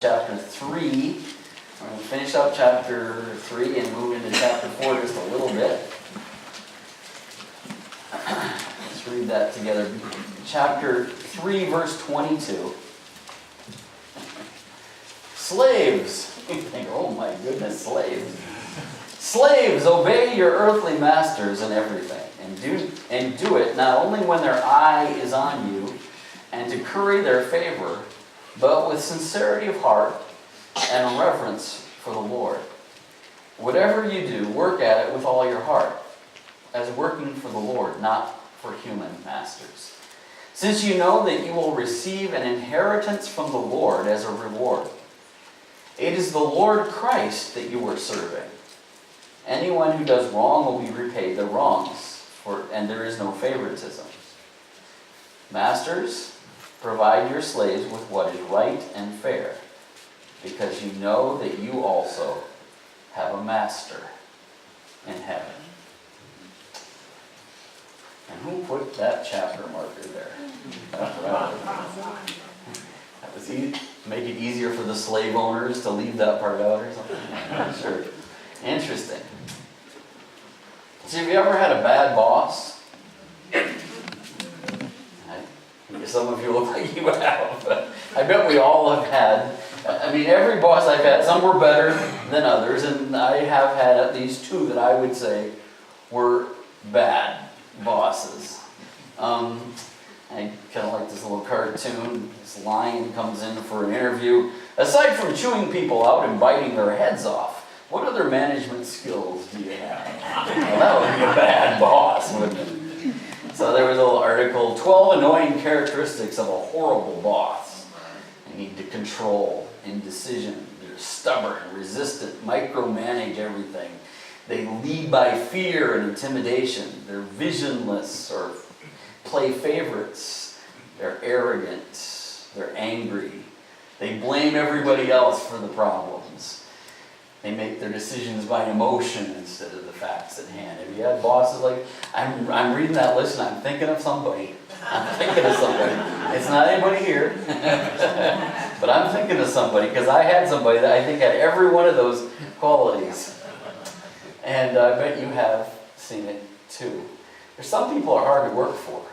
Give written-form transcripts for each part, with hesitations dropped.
Chapter 3. We're going to finish up chapter 3 and move into chapter 4 just a little bit. Let's read that together. Chapter 3, verse 22. Slaves. You think, oh my goodness, slaves. Slaves, obey your earthly masters in everything, and do it not only when their eye is on you, and to curry their favor, but with sincerity of heart and reverence for the Lord. Whatever you do, work at it with all your heart, as working for the Lord, not for human masters. Since you know that you will receive an inheritance from the Lord as a reward. It is the Lord Christ that you are serving. Anyone who does wrong will be repaid their wrongs, and there is no favoritism. Masters, provide your slaves with what is right and fair, because you know that you also have a master in heaven. And who put that chapter marker there? That was make it easier for the slave owners to leave that part out or something? I'm not sure. Interesting. So have you ever had a bad boss? Some of you look like you have, but I bet we all have had. I mean, every boss I've had, some were better than others, and I have had at least two that I would say were bad bosses. I kind of like this little cartoon. This lion comes in for an interview. Aside from chewing people out and biting their heads off, what other management skills do you have? Well, that would be a bad boss, wouldn't it? So there was a little article, 12 annoying characteristics of a horrible boss. They need to control, indecision, they're stubborn, resistant, micromanage everything. They lead by fear and intimidation. They're visionless or play favorites. They're arrogant. They're angry. They blame everybody else for the problems. They make their decisions by emotion instead of the facts at hand. Have you had bosses like, I'm reading that list and I'm thinking of somebody. It's not anybody here. But I'm thinking of somebody because I had somebody that I think had every one of those qualities. And I bet you have seen it too. There's some people are hard to work for.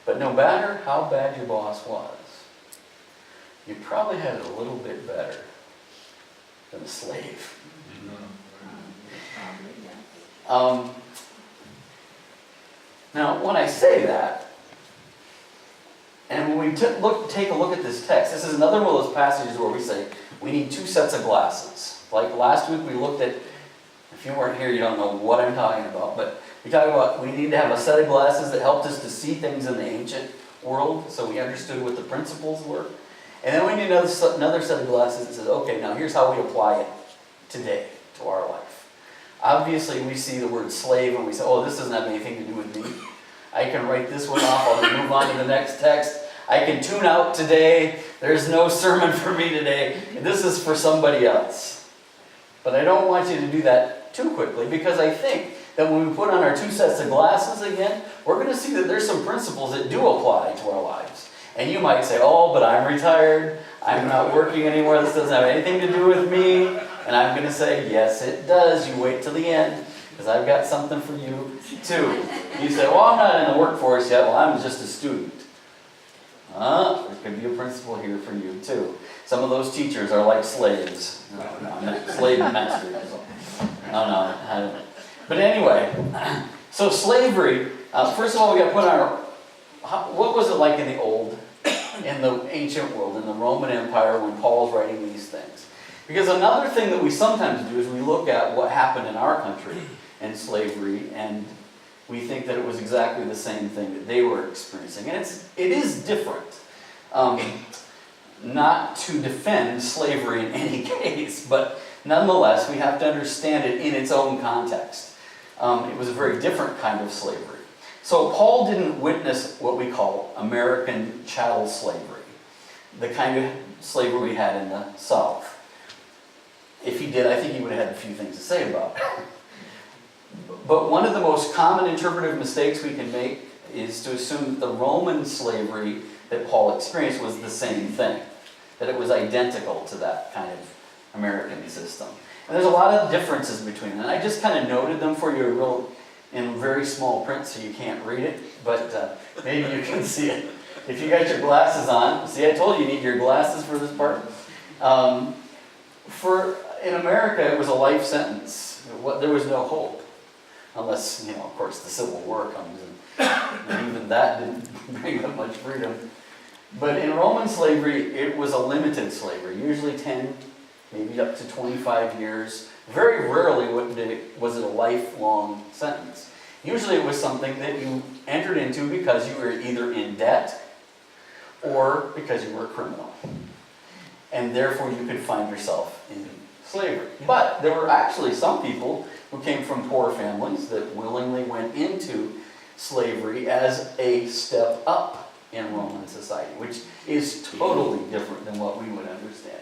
But no matter how bad your boss was, you probably had it a little bit better than a slave. Now, when I say that, and when we take a look at this text, this is another one of those passages where we say we need two sets of glasses. Like last week we looked at, if you weren't here you don't know what I'm talking about, but we talked about we need to have a set of glasses that helped us to see things in the ancient world so we understood what the principles were. And then we need another set of glasses that says, okay, now here's how we apply it today to our life. Obviously, we see the word slave and we say, oh, this doesn't have anything to do with me. I can write this one off. I'll move on to the next text. I can tune out today. There's no sermon for me today. This is for somebody else. But I don't want you to do that too quickly because I think that when we put on our two sets of glasses again, we're going to see that there's some principles that do apply to our lives. And you might say, oh, but I'm retired. I'm not working anymore. This doesn't have anything to do with me. And I'm going to say, yes, it does. You wait till the end, because I've got something for you, too. You say, well, I'm not in the workforce yet. Well, I'm just a student. There could be a principle here for you, too. Some of those teachers are like slaves. No, I'm not slave masters. No. But anyway, so slavery, first of all, we got to put on our... What was it like in the ancient world, in the Roman Empire when Paul's writing these things? Because another thing that we sometimes do is we look at what happened in our country in slavery and we think that it was exactly the same thing that they were experiencing. And it is different. Not to defend slavery in any case, but nonetheless we have to understand it in its own context. It was a very different kind of slavery. So Paul didn't witness what we call American chattel slavery, the kind of slavery we had in the South. If he did, I think he would have had a few things to say about it. But one of the most common interpretive mistakes we can make is to assume that the Roman slavery that Paul experienced was the same thing, that it was identical to that kind of American system. And there's a lot of differences between them. And I just kind of noted them for you in very small print so you can't read it, but maybe you can see it. If you got your glasses on, see, I told you you need your glasses for this part. In America, it was a life sentence. There was no hope. Unless, of course, the Civil War comes and even that didn't bring them much freedom. But in Roman slavery, it was a limited slavery, usually 10, maybe up to 25 years. Very rarely was it a lifelong sentence. Usually it was something that you entered into because you were either in debt or because you were a criminal. And therefore you could find yourself in slavery. But there were actually some people who came from poor families that willingly went into slavery as a step up in Roman society, which is totally different than what we would understand.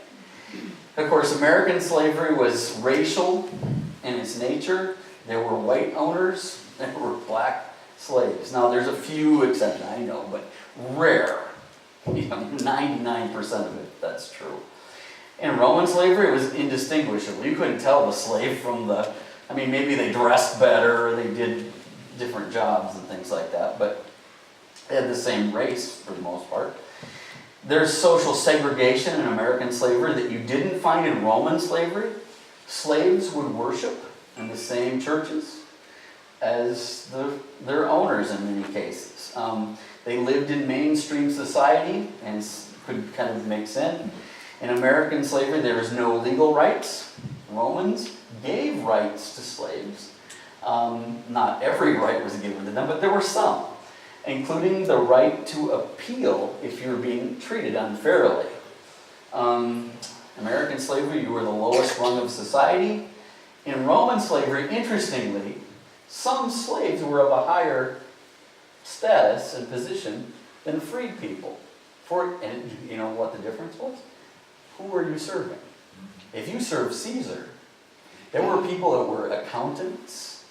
Of course, American slavery was racial in its nature. There were white owners, there were black slaves. Now, there's a few exceptions, I know, but rare. 99% of it, that's true. In Roman slavery, it was indistinguishable. You couldn't tell the slave from maybe they dressed better, or they did different jobs and things like that, but they had the same race for the most part. There's social segregation in American slavery that you didn't find in Roman slavery. Slaves would worship in the same churches as their owners in many cases. They lived in mainstream society and could kind of mix in. In American slavery, there was no legal rights. Romans gave rights to slaves. Not every right was given to them, but there were some, including the right to appeal if you were being treated unfairly. American slavery, you were the lowest rung of society. In Roman slavery, interestingly, some slaves were of a higher status and position than freed people. And you know what the difference was? Who were you serving? If you served Caesar, there were people that were accountants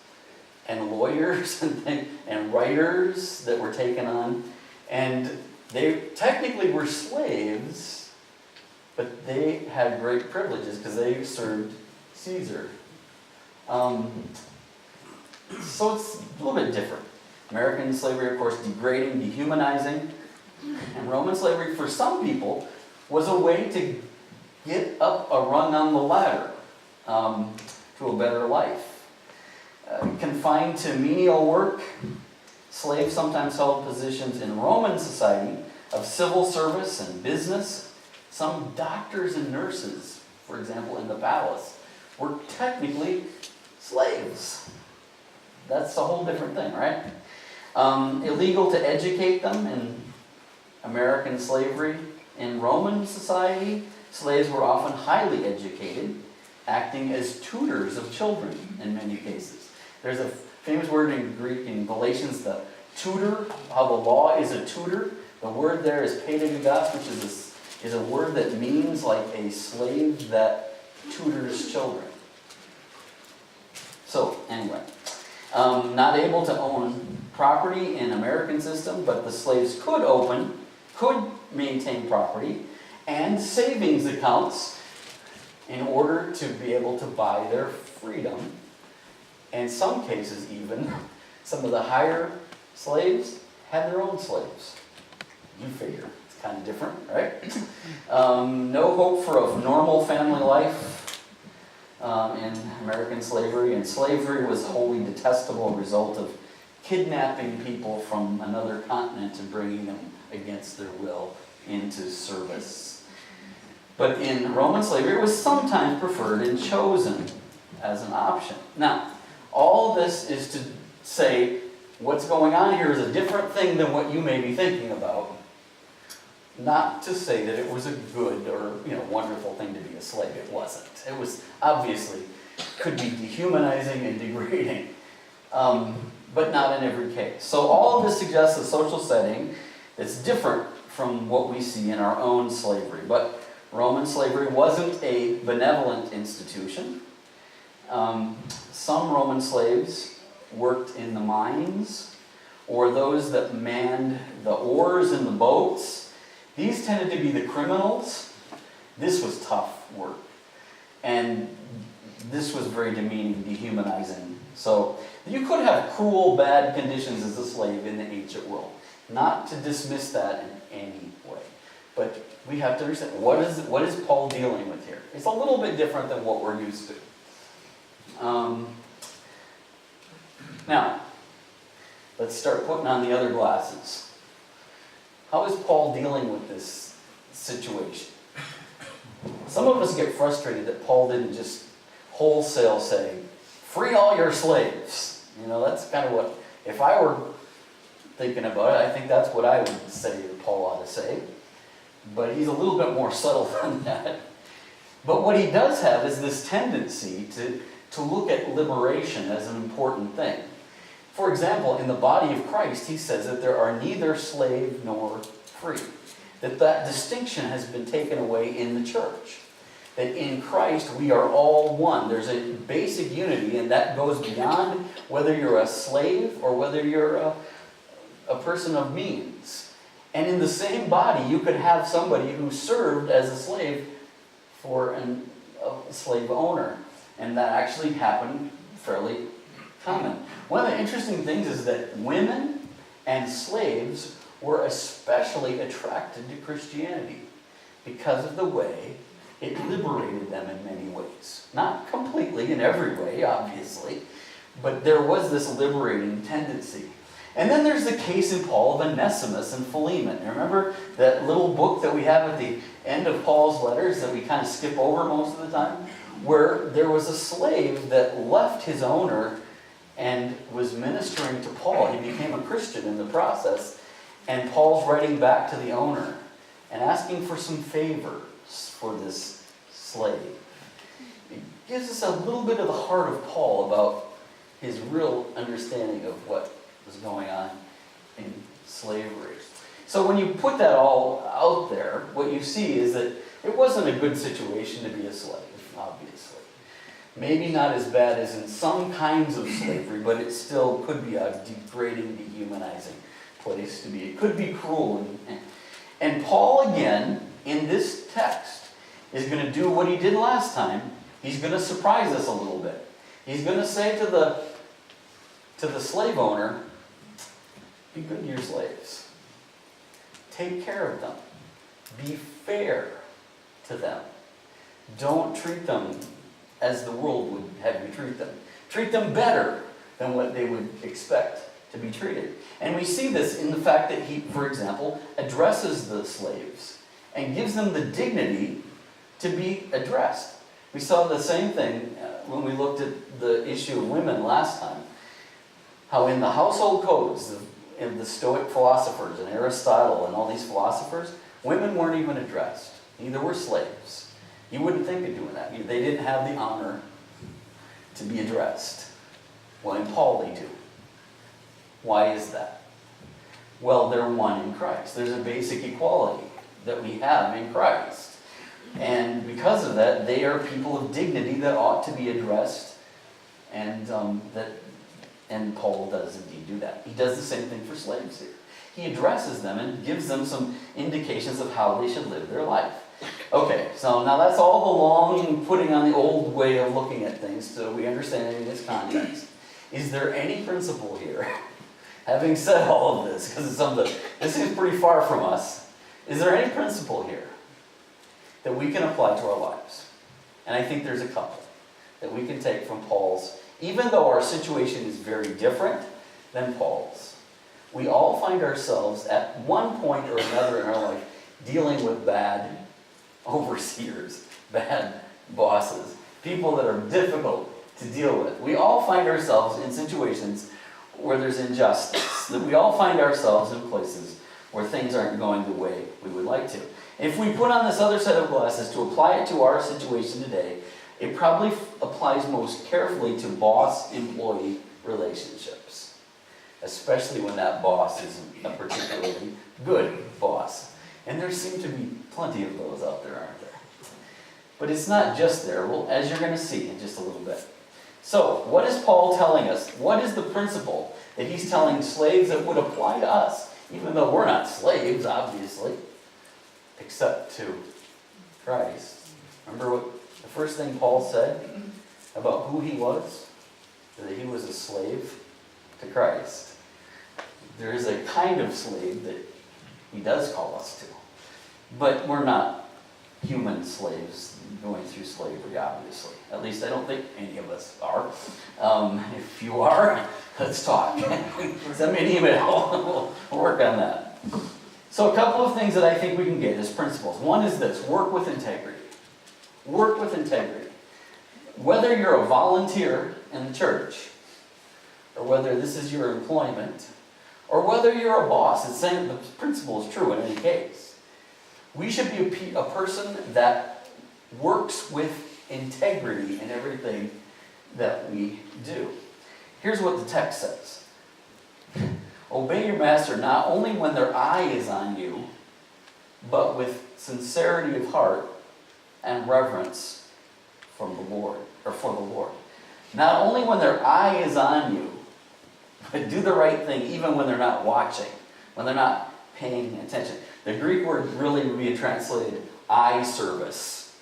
and lawyers and writers that were taken on, and they technically were slaves, but they had great privileges because they served Caesar. So it's a little bit different. American slavery, of course, degrading, dehumanizing, and Roman slavery, for some people, was a way to get up a rung on the ladder to a better life. Confined to menial work, slaves sometimes held positions in Roman society of civil service and business. Some doctors and nurses, for example, in the palace, were technically slaves. That's a whole different thing, right? Illegal to educate them in American slavery. In Roman society, slaves were often highly educated, acting as tutors of children in many cases. There's a famous word in Greek in Galatians, the tutor, how the law is a tutor. The word there is pedagogos, which is a word that means like a slave that tutors children. So, anyway, not able to own property in American system, but the slaves could maintain property and savings accounts in order to be able to buy their freedom. In some cases even, some of the higher slaves had their own slaves. You figure, it's kind of different, right? No hope for a normal family life in American slavery, and slavery was a wholly detestable result of kidnapping people from another continent and bringing them against their will into service. But in Roman slavery, it was sometimes preferred and chosen as an option. Now, all this is to say what's going on here is a different thing than what you may be thinking about. Not to say that it was a good or wonderful thing to be a slave. It wasn't. It was obviously could be dehumanizing and degrading, but not in every case. So all of this suggests a social setting that's different from what we see in our own slavery. But Roman slavery wasn't a benevolent institution. Some Roman slaves worked in the mines, or those that manned the oars in the boats These tended to be the criminals. This was tough work. And this was very demeaning, dehumanizing. So you could have cruel, bad conditions as a slave in the ancient world. Not to dismiss that in any way. But we have to understand, what is Paul dealing with here? It's a little bit different than what we're used to. Now, let's start putting on the other glasses. How is Paul dealing with this situation? Some of us get frustrated that Paul didn't just wholesale say, free all your slaves. You know, that's kind of what, if I were thinking about it, I think that's what I would say that Paul ought to say. But he's a little bit more subtle than that. But what he does have is this tendency to look at liberation as an important thing. For example, in the body of Christ, he says that there are neither slave nor free. That distinction has been taken away in the church. That in Christ we are all one. There's a basic unity, and that goes beyond whether you're a slave or whether you're a person of means. And in the same body, you could have somebody who served as a slave for a slave owner. And that actually happened fairly common. One of the interesting things is that women and slaves were especially attracted to Christianity because of the way it liberated them in many ways. Not completely in every way, obviously, but there was this liberating tendency. And then there's the case in Paul of Onesimus and Philemon. Remember that little book that we have at the end of Paul's letters that we kind of skip over most of the time? Where there was a slave that left his owner and was ministering to Paul. He became a Christian in the process. And Paul's writing back to the owner and asking for some favors for this slave. It gives us a little bit of the heart of Paul about his real understanding of what was going on in slavery. So when you put that all out there, what you see is that it wasn't a good situation to be a slave, obviously. Maybe not as bad as in some kinds of slavery, but it still could be a degrading, dehumanizing place to be. It could be cruel. And Paul, again, in this text, is going to do what he did last time. He's going to surprise us a little bit. He's going to say to the slave owner, be good to your slaves. Take care of them. Be fair to them. Don't treat them as the world would have you treat them. Treat them better than what they would expect to be treated. And we see this in the fact that he, for example, addresses the slaves and gives them the dignity to be addressed. We saw the same thing when we looked at the issue of women last time. How in the household codes of the Stoic philosophers and Aristotle and all these philosophers, women weren't even addressed. Neither were slaves. You wouldn't think of doing that. They didn't have the honor to be addressed. Well, in Paul they do. Why is that? Well, they're one in Christ. There's a basic equality that we have in Christ. And because of that, they are people of dignity that ought to be addressed. And Paul does indeed do that. He does the same thing for slaves here. He addresses them and gives them some indications of how they should live their life. Okay, so now that's all the long putting on the old way of looking at things so we understand it in its context. Is there any principle here? Having said all of this, because this seems pretty far from us, is there any principle here that we can apply to our lives? And I think there's a couple that we can take from Paul's. Even though our situation is very different than Paul's, we all find ourselves at one point or another in our life dealing with bad overseers, bad bosses, people that are difficult to deal with. We all find ourselves in situations where there's injustice, that we all find ourselves in places where things aren't going the way we would like to. If we put on this other set of glasses to apply it to our situation today, it probably applies most carefully to boss-employee relationships, especially when that boss isn't a particularly good boss. And there seem to be plenty of those out there, aren't there? But it's not just there, well, as you're going to see in just a little bit. So, what is Paul telling us? What is the principle that he's telling slaves that would apply to us, even though we're not slaves, obviously? except to Christ. Remember what the first thing Paul said about who he was? That he was a slave to Christ. There is a kind of slave that he does call us to. But we're not human slaves going through slavery, obviously. At least I don't think any of us are. If you are, let's talk. Send me an email. We'll work on that. So a couple of things that I think we can get as principles. One is this: work with integrity. Work with integrity. Whether you're a volunteer in the church, or whether this is your employment, or whether you're a boss, it's saying the principle is true in any case. We should be a person that works with integrity in everything that we do. Here's what the text says. Obey your master not only when their eye is on you, but with sincerity of heart and reverence from the Lord, or for the Lord. Not only when their eye is on you, but do the right thing even when they're not watching, when they're not paying attention. The Greek word really would be translated eye service.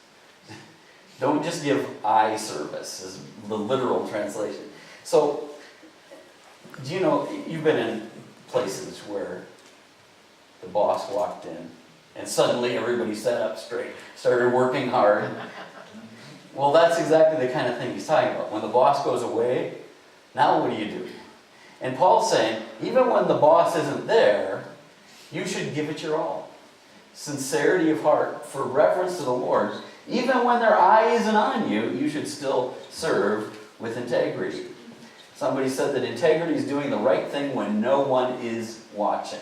Don't just give eye service, is the literal translation. So, do you know, you've been in places where the boss walked in and suddenly everybody sat up straight, started working hard. Well, that's exactly the kind of thing he's talking about. When the boss goes away, now what do? And Paul's saying, even when the boss isn't there, you should give it your all. Sincerity of heart, for reverence to the Lord. Even when their eye isn't on you, you should still serve with integrity. Somebody said that integrity is doing the right thing when no one is watching.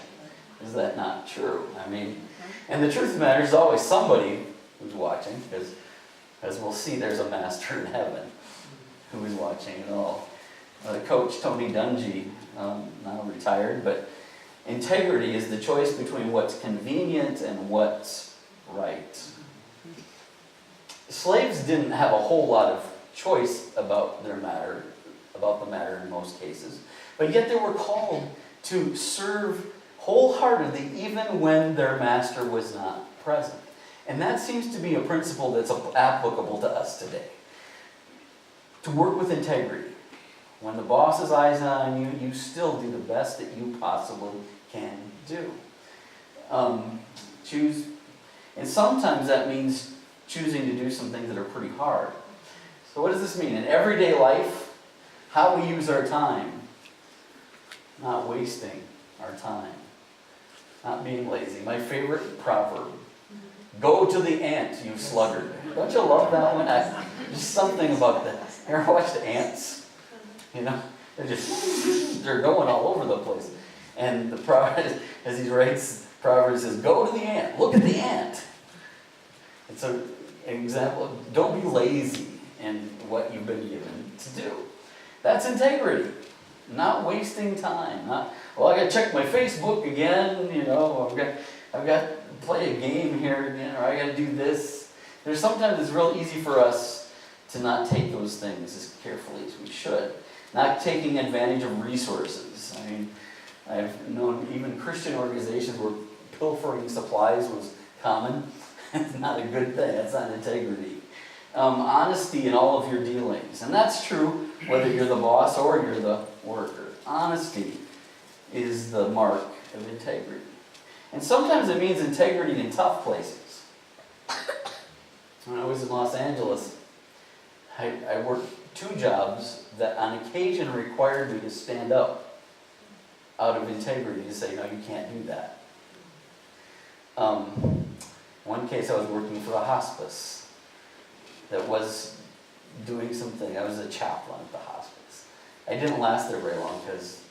Is that not true? I mean, and the truth of the matter is always somebody who's watching, because as we'll see, there's a master in heaven who is watching it all. Coach Tony Dungy, now retired, but integrity is the choice between what's convenient and what's right. Slaves didn't have a whole lot of choice about the matter in most cases, but yet they were called to serve wholeheartedly even when their master was not present. And that seems to be a principle that's applicable to us today. To work with integrity. When the boss's eyes are on you, you still do the best that you possibly can do. And sometimes that means choosing to do some things that are pretty hard. So what does this mean? In everyday life, how we use our time. Not wasting our time. Not being lazy. My favorite proverb. Go to the ant, you sluggard. Don't you love that one? Just something about that. You ever watch the ants? You know, they're going all over the place. And the prophet, as he writes Proverbs, says, go to the ant. Look at the ant. It's an example of, don't be lazy in what you've been given to do. That's integrity. Not wasting time. Not, well, I got to check my Facebook again. You know, I've got to play a game here again, or I got to do this. There's sometimes it's real easy for us to not take those things as carefully as we should. Not taking advantage of resources. I mean, I've known even Christian organizations where pilfering supplies was common. It's not a good thing. That's not integrity. Honesty in all of your dealings. And that's true whether you're the boss or you're the worker. Honesty is the mark of integrity. And sometimes it means integrity in tough places. When I was in Los Angeles, I worked 2 jobs that on occasion required me to stand up out of integrity to say, no, you can't do that. One case I was working for a hospice that was doing something. I was a chaplain at the hospice. I didn't last there very long because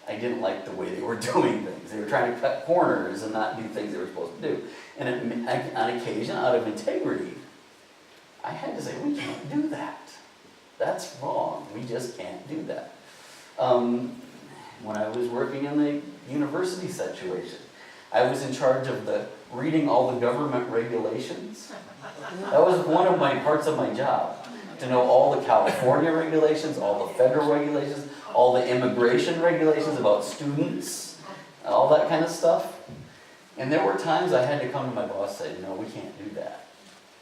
I didn't like the way they were doing things. They were trying to cut corners and not do things they were supposed to do. And on occasion, out of integrity, I had to say, we can't do that. That's wrong. We just can't do that. When I was working in the university situation, I was in charge of reading all the government regulations. That was one of my parts of my job, to know all the California regulations, all the federal regulations, all the immigration regulations about students, all that kind of stuff. And there were times I had to come to my boss and say, no, we can't do that.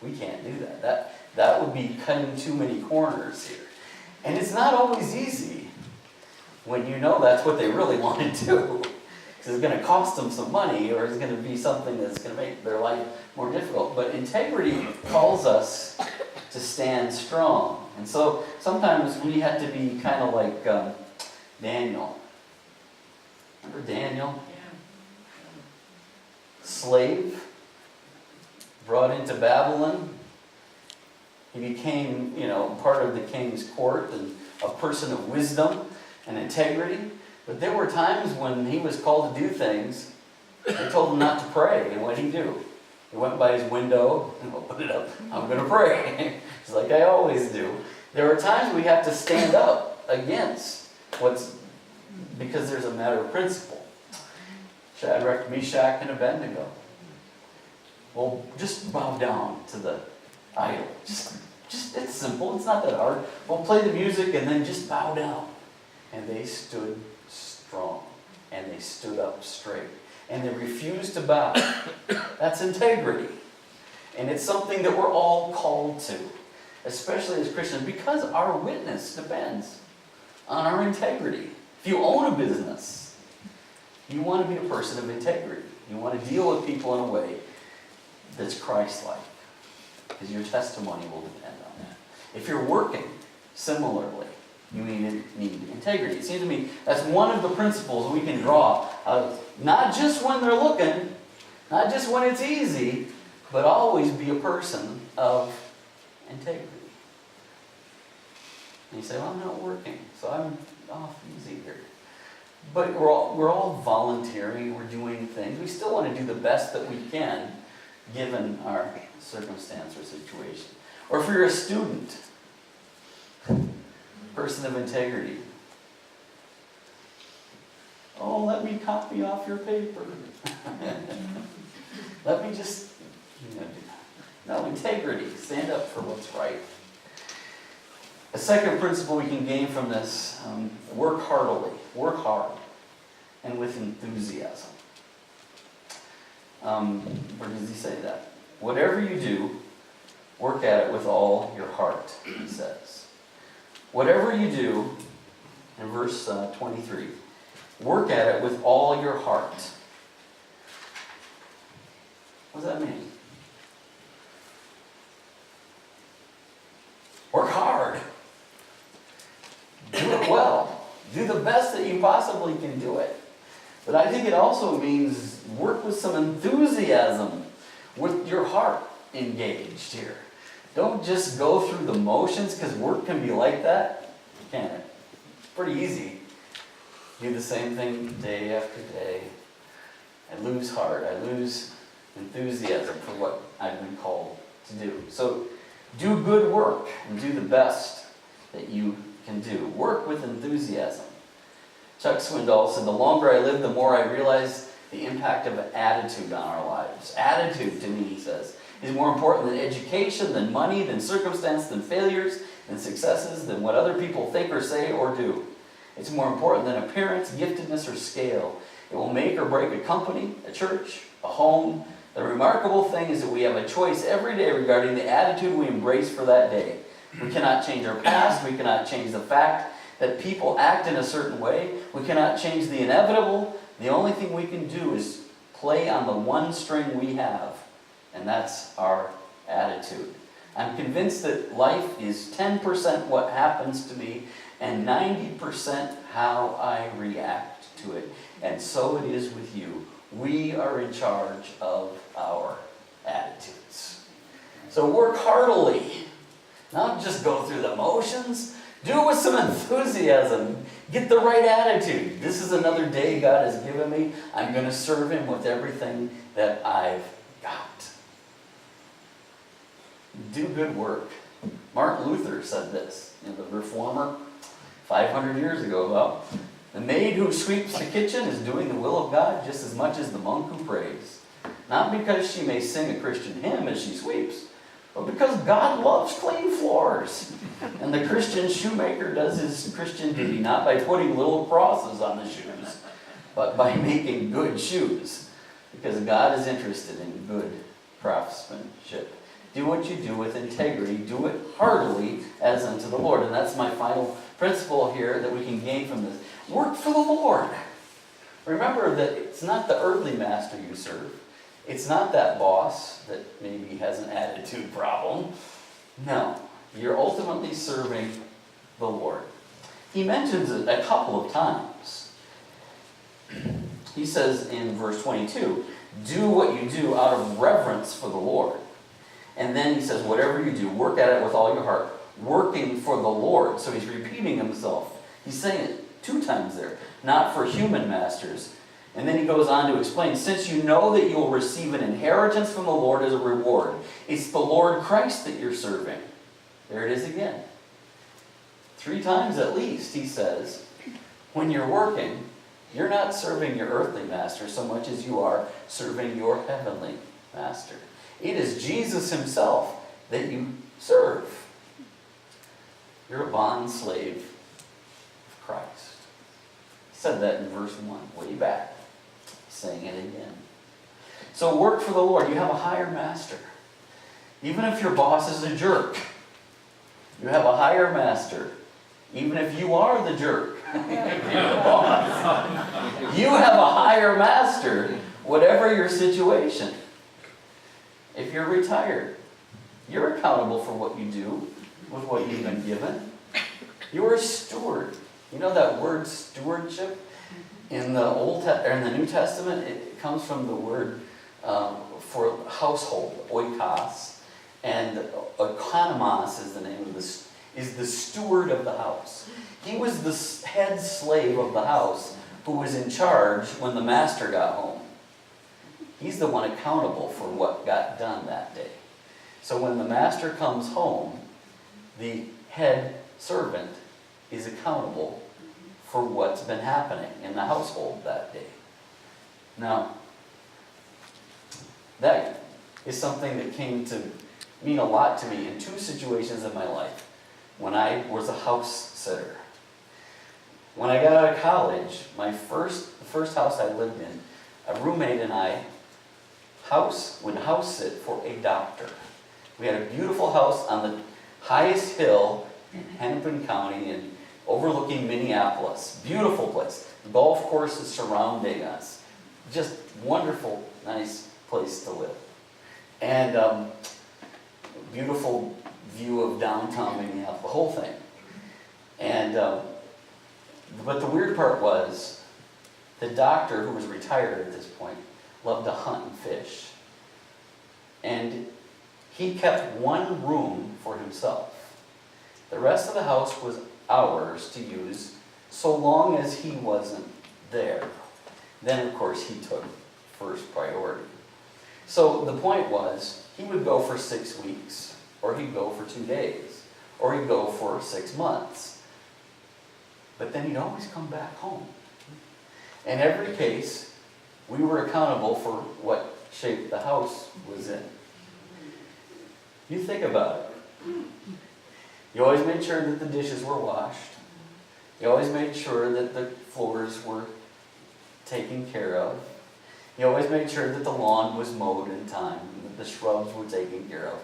We can't do that. That would be cutting too many corners here. And it's not always easy when you know that's what they really want to do. Because it's going to cost them some money, or it's going to be something that's going to make their life more difficult. But integrity calls us to stand strong. And so sometimes we had to be kind of like Daniel. Remember Daniel? Slave, brought into Babylon. He became, part of the king's court and a person of wisdom and integrity. But there were times when he was called to do things, they told him not to pray. And what did he do? He went by his window and opened it up. I'm going to pray. It's like I always do. There are times we have to stand up against because there's a matter of principle. Shadrach, Meshach, and Abednego. Well, just bow down to the idol. Just it's simple. It's not that hard. We'll play the music and then just bow down. And they stood strong. And they stood up straight. And they refused to bow. That's integrity. And it's something that we're all called to, especially as Christians, because our witness depends on our integrity. If you own a business, you want to be a person of integrity. You want to deal with people in a way that's Christ-like. Because your testimony will depend on that. If you're working, similarly, you need integrity. It seems to me that's one of the principles we can draw out, not just when they're looking, not just when it's easy, but always be a person of integrity. And you say, well, I'm not working, so I'm off easy here. But we're all volunteering, we're doing things. We still want to do the best that we can, given our circumstance or situation. Or if you're a student, person of integrity. Oh, let me copy off your paper. Let me just, no, integrity. Stand up for what's right. A second principle we can gain from this, work heartily. Work hard and with enthusiasm. Where does he say that? Whatever you do, work at it with all your heart, he says. Whatever you do, in verse 23, work at it with all your heart. What does that mean? Work hard. Do it well. Do the best that you possibly can do it. But I think it also means work with some enthusiasm, with your heart engaged here. Don't just go through the motions, because work can be like that, can't it? It's pretty easy. Do the same thing day after day. I lose heart. I lose enthusiasm for what I've been called to do. So do good work and do the best that you can do. Work with enthusiasm. Chuck Swindoll said, the longer I live, the more I realize the impact of attitude on our lives. Attitude, to me, he says, is more important than education, than money, than circumstance, than failures, than successes, than what other people think or say or do. It's more important than appearance, giftedness, or scale. It will make or break a company, a church, a home. The remarkable thing is that we have a choice every day regarding the attitude we embrace for that day. We cannot change our past. We cannot change the fact that people act in a certain way. We cannot change the inevitable. The only thing we can do is play on the one string we have, and that's our attitude. I'm convinced that life is 10% what happens to me and 90% how I react to it. And so it is with you. We are in charge of our attitudes. So work heartily. Not just go through the motions. Do it with some enthusiasm. Get the right attitude. This is another day God has given me. I'm going to serve Him with everything that I've got. Do good work. Martin Luther said this, the reformer, 500 years ago, about the maid who sweeps the kitchen is doing the will of God just as much as the monk who prays. Not because she may sing a Christian hymn as she sweeps, but because God loves clean floors. And the Christian shoemaker does his Christian duty not by putting little crosses on the shoes, but by making good shoes. because God is interested in good craftsmanship. Do what you do with integrity. Do it heartily as unto the Lord. And that's my final principle here that we can gain from this. Work for the Lord. Remember that it's not the earthly master you serve. It's not that boss that maybe has an attitude problem. No, you're ultimately serving the Lord. He mentions it a couple of times. He says in verse 22, do what you do out of reverence for the Lord. And then he says, whatever you do, work at it with all your heart, working for the Lord. So he's repeating himself. He's saying it 2 times there, not for human masters. And then he goes on to explain, since you know that you will receive an inheritance from the Lord as a reward. It's the Lord Christ that you're serving. There it is again. 3 times at least, he says, when you're working, you're not serving your earthly master so much as you are serving your heavenly master. It is Jesus himself that you serve. You're a bond slave of Christ. He said that in verse 1, way back. Saying it again. So work for the Lord. You have a higher master. Even if your boss is a jerk, you have a higher master. Even if you are the jerk, you're the boss. You have a higher master, whatever your situation. If you're retired, you're accountable for what you do with what you've been given. You're a steward. You know that word stewardship? In the New Testament, it comes from the word for household, oikos, and oikonomos is the name of this, is the steward of the house. He was the head slave of the house who was in charge when the master got home. He's the one accountable for what got done that day. So when the master comes home, the head servant is accountable for what's been happening in the household that day. Now, that is something that came to mean a lot to me in 2 situations in my life. When I was a house sitter. When I got out of college, the first house I lived in, a roommate and I would house sit for a doctor. We had a beautiful house on the highest hill in Hennepin County and overlooking Minneapolis. Beautiful place. Golf courses surrounding us. Just wonderful, nice place to live. And beautiful view of downtown Minneapolis, the whole thing. And but the weird part was, the doctor, who was retired at this point, loved to hunt and fish. And he kept one room for himself. The rest of the house was ours to use so long as he wasn't there. Then, of course, he took first priority. So the point was, he would go for 6 weeks, or he'd go for 2 days, or he'd go for 6 months. But then he'd always come back home. In every case, we were accountable for what shape the house was in. You think about it. You always made sure that the dishes were washed. You always made sure that the floors were taken care of. You always made sure that the lawn was mowed in time, and that the shrubs were taken care of.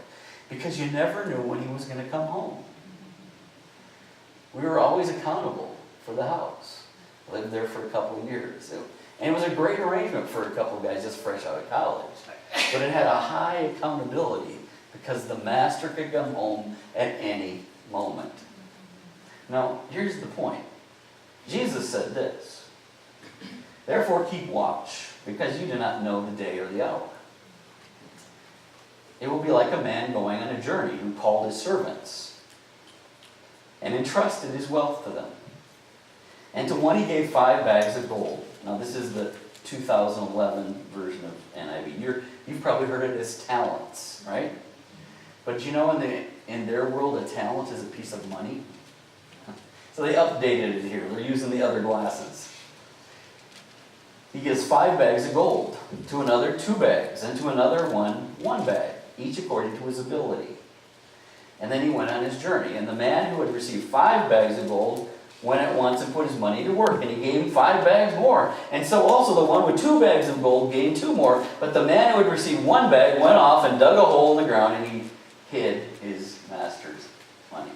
Because you never knew when he was going to come home. We were always accountable for the house. Lived there for a couple of years. And it was a great arrangement for a couple of guys just fresh out of college. But it had a high accountability because the master could come home at any moment. Now, here's the point. Jesus said this, "Therefore keep watch, because you do not know the day or the hour. It will be like a man going on a journey who called his servants and entrusted his wealth to them. And to one he gave 5 bags of gold." Now this is the 2011 version of NIV. You've probably heard it as talents, right? But you know in their world a talent is a piece of money? So they updated it here. They're using the other glasses. He gives 5 bags of gold, to another 2 bags, and to another 1 bag, each according to his ability. And then he went on his journey. And the man who had received 5 bags of gold went at once and put his money to work, and he gave him 5 bags more. And so also the one with 2 bags of gold gained 2 more. But the man who had received 1 bag went off and dug a hole in the ground, and he hid his master's money.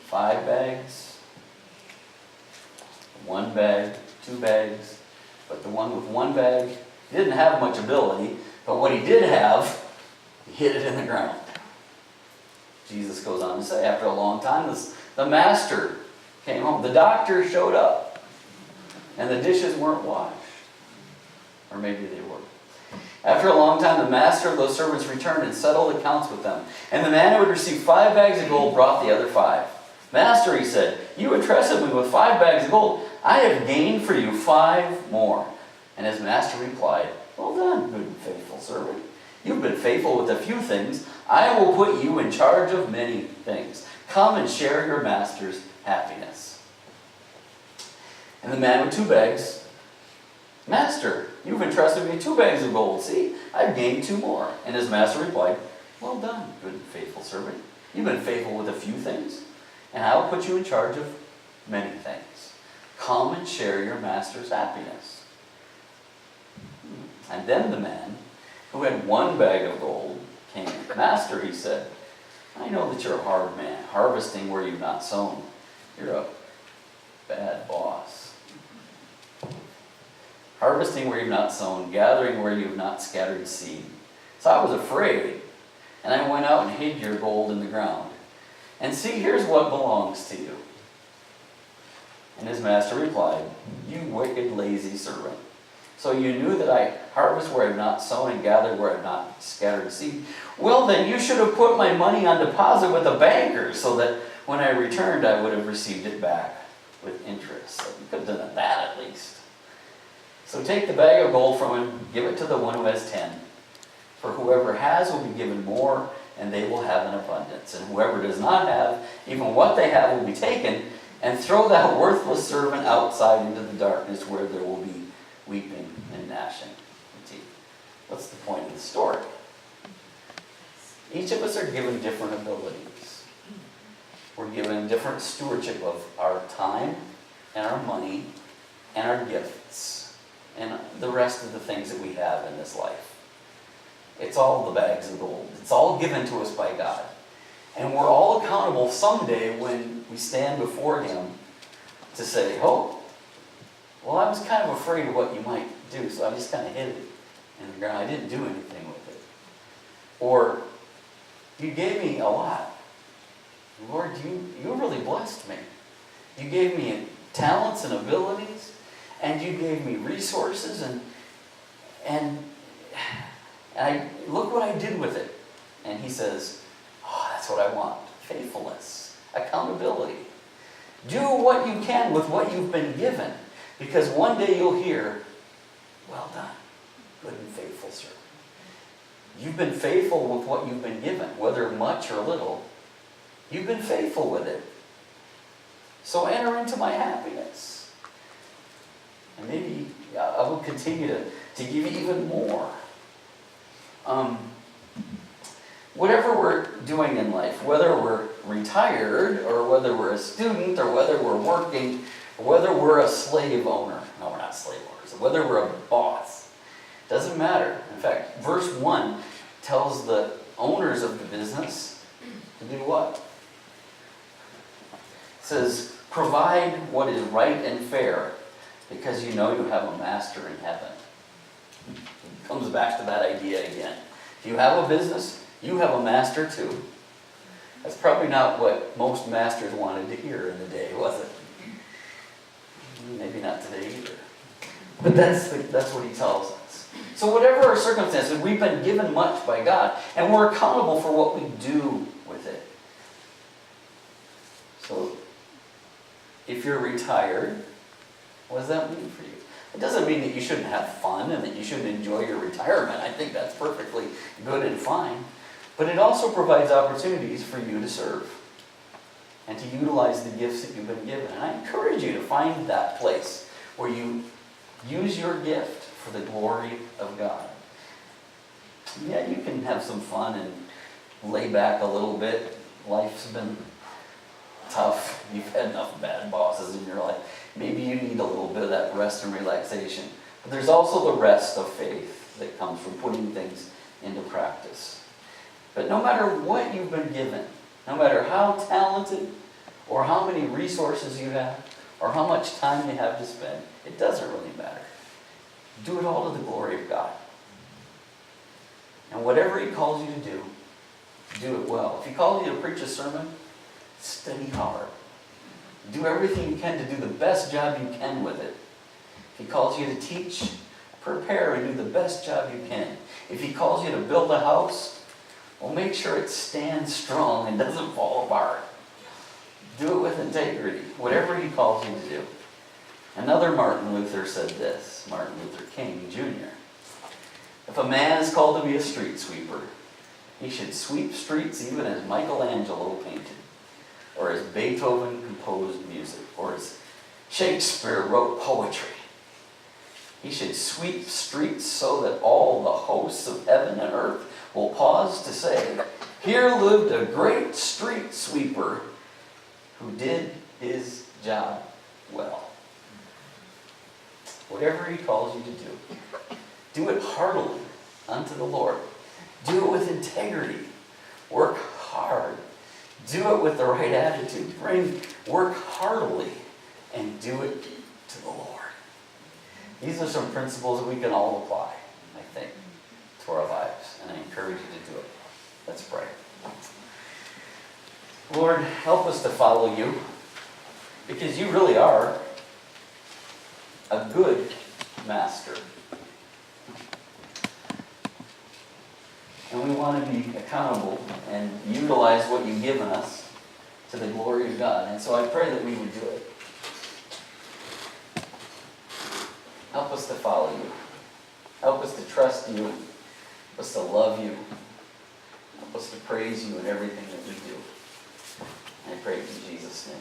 5 bags, 1 bag, 2 bags. But the one with 1 bag, he didn't have much ability, but what he did have, he hid it in the ground. Jesus goes on to say, after a long time, the master came home. The doctor showed up, and the dishes weren't washed. Or maybe they were. After a long time, the master of those servants returned and settled accounts with them. And the man who had received 5 bags of gold brought the other 5. Master, he said, you entrusted me with 5 bags of gold. I have gained for you 5 more. And his master replied, well done, good and faithful servant. You've been faithful with a few things. I will put you in charge of many things. Come and share your master's happiness. And the man with 2 bags, Master, you've entrusted me 2 bags of gold. See, I've gained 2 more. And his master replied, well done, good and faithful servant. You've been faithful with a few things, and I will put you in charge of many things. Come and share your master's happiness. And then the man who had 1 bag of gold came. Master, he said, I know that you're a hard man, harvesting where you've not sown. You're a bad boss. Harvesting where you've not sown, gathering where you've not scattered seed. So I was afraid, and I went out and hid your gold in the ground. And see, here's what belongs to you. And his master replied, you wicked, lazy servant. So you knew that I harvest where I have not sown and gather where I have not scattered seed. Well, then you should have put my money on deposit with the bankers, so that when I returned, I would have received it back with interest. So you could have done that at least. So take the bag of gold from him, give it to the one who has 10. For whoever has will be given more, and they will have an abundance. And whoever does not have, even what they have will be taken, and throw that worthless servant outside into the darkness where there will be weeping and gnashing of teeth. What's the point of the story? Each of us are given different abilities. We're given different stewardship of our time and our money and our gifts and the rest of the things that we have in this life. It's all the bags of gold. It's all given to us by God. And we're all accountable someday when we stand before Him to say, oh, well, I was kind of afraid of what you might do, so I just kind of hid it in the ground. I didn't do anything with it. Or, you gave me a lot. Lord, you really blessed me. You gave me talents and abilities, and you gave me resources, and I look what I did with it. And He says, oh, that's what I want. Faithfulness, accountability. Do what you can with what you've been given. Because one day you'll hear, well done, good and faithful servant. You've been faithful with what you've been given, whether much or little. You've been faithful with it. So enter into my happiness. And maybe I will continue to give you even more. Whatever we're doing in life, whether we're retired, or whether we're a student, or whether we're working, or whether we're a slave owner. No, we're not slave owners. Whether we're a boss. Doesn't matter. In fact, verse 1 tells the owners of the business to do what? It says, provide what is right and fair, because you know you have a master in heaven. It comes back to that idea again. If you have a business, you have a master too. That's probably not what most masters wanted to hear in the day, was it? Maybe not today either. But that's what He tells us. So whatever our circumstances, we've been given much by God, and we're accountable for what we do with it. So if you're retired, what does that mean for you? It doesn't mean that you shouldn't have fun and that you shouldn't enjoy your retirement. I think that's perfectly good and fine. But it also provides opportunities for you to serve and to utilize the gifts that you've been given. And I encourage you to find that place where you use your gift for the glory of God. Yeah, you can have some fun and lay back a little bit. Life's been tough. You've had enough bad bosses in your life. Maybe you need a little bit of that rest and relaxation. But there's also the rest of faith that comes from putting things into practice. But no matter what you've been given, no matter how talented or how many resources you have or how much time you have to spend, it doesn't really matter. Do it all to the glory of God. And whatever He calls you to do it well. If He calls you to preach a sermon, study hard. Do everything you can to do the best job you can with it. If He calls you to teach, prepare and do the best job you can. If He calls you to build a house, well, make sure it stands strong and doesn't fall apart. Do it with integrity, whatever He calls you to do. Another Martin Luther said this, Martin Luther King Jr. If a man is called to be a street sweeper, he should sweep streets even as Michelangelo painted, or as Beethoven composed music, or as Shakespeare wrote poetry. He should sweep streets so that all the hosts of heaven and earth will pause to say, here lived a great street sweeper who did his job well. Whatever He calls you to do it heartily unto the Lord. Do it with integrity. Work hard. Do it with the right attitude. Work heartily and do it to the Lord. These are some principles that we can all apply, I think, to our lives. And I encourage you to do it. Let's pray. Lord, help us to follow You, because You really are a good master. And we want to be accountable and utilize what You've given us to the glory of God. And so I pray that we would do it. Help us to follow You. Help us to trust You. Help us to love You. Help us to praise You in everything that we do. I pray in Jesus' name.